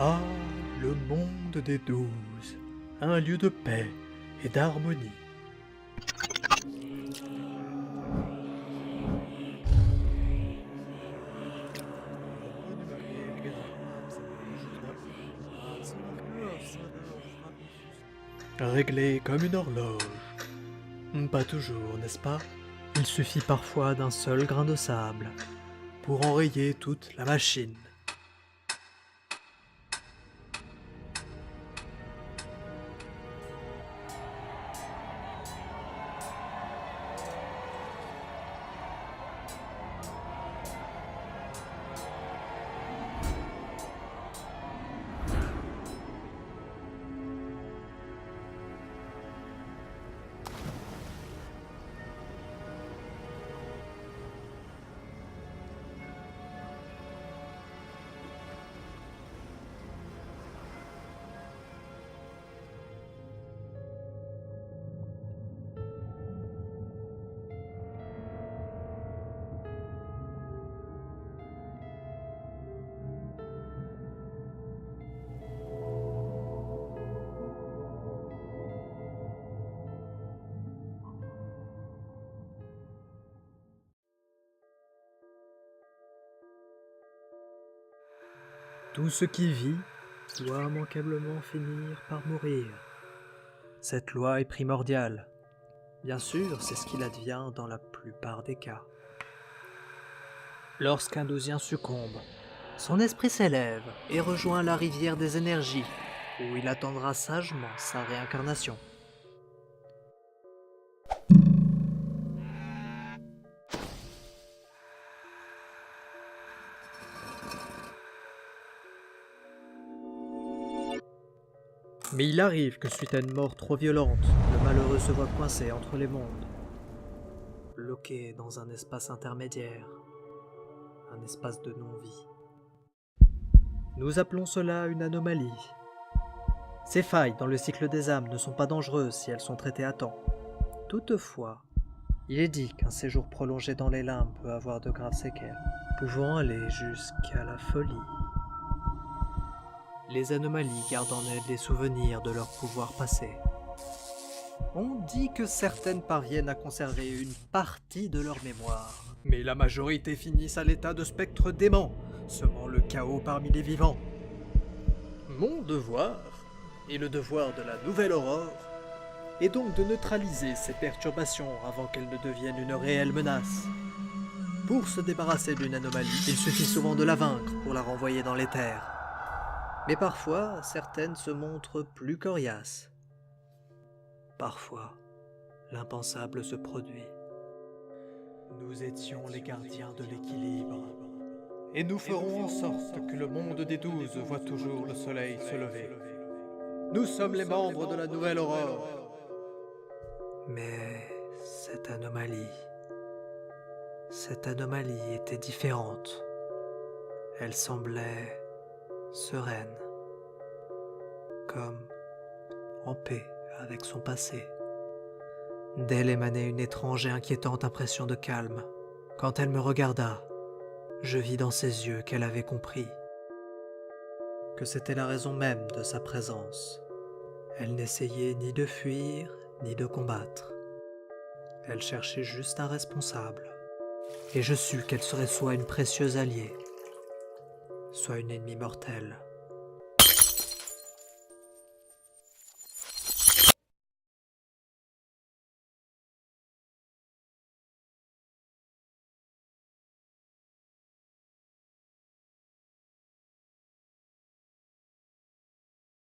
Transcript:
Ah, le monde des 12, un lieu de paix et d'harmonie. Réglé comme une horloge. Pas toujours, n'est-ce pas? Il suffit parfois d'un seul grain de sable pour enrayer toute la machine. Tout ce qui vit doit immanquablement finir par mourir. Cette loi est primordiale. Bien sûr, c'est ce qu'il advient dans la plupart des cas. Lorsqu'un dousien succombe, son esprit s'élève et rejoint la rivière des énergies, où il attendra sagement sa réincarnation. Mais il arrive que suite à une mort trop violente, le malheureux se voit coincé entre les mondes, bloqué dans un espace intermédiaire, un espace de non-vie. Nous appelons cela une anomalie. Ces failles dans le cycle des âmes ne sont pas dangereuses si elles sont traitées à temps. Toutefois, il est dit qu'un séjour prolongé dans les limbes peut avoir de graves séquelles, pouvant aller jusqu'à la folie. Les anomalies gardent en elles des souvenirs de leur pouvoir passé. On dit que certaines parviennent à conserver une partie de leur mémoire, mais la majorité finissent à l'état de spectres déments, semant le chaos parmi les vivants. Mon devoir, et le devoir de la nouvelle aurore, est donc de neutraliser ces perturbations avant qu'elles ne deviennent une réelle menace. Pour se débarrasser d'une anomalie, il suffit souvent de la vaincre pour la renvoyer dans l'éther. Mais parfois, certaines se montrent plus coriaces. Parfois, l'impensable se produit. Nous étions les gardiens de l'équilibre, et nous ferons en sorte que le monde des 12 voit toujours le soleil se lever. Nous sommes les membres de la nouvelle aurore. Mais cette anomalie était différente. Elle semblait sereine, comme en paix avec son passé. D'elle émanait une étrange et inquiétante impression de calme. Quand elle me regarda, je vis dans ses yeux qu'elle avait compris, que c'était la raison même de sa présence. Elle n'essayait ni de fuir, ni de combattre. Elle cherchait juste un responsable. Et je sus qu'elle serait soit une précieuse alliée, soit une ennemie mortelle.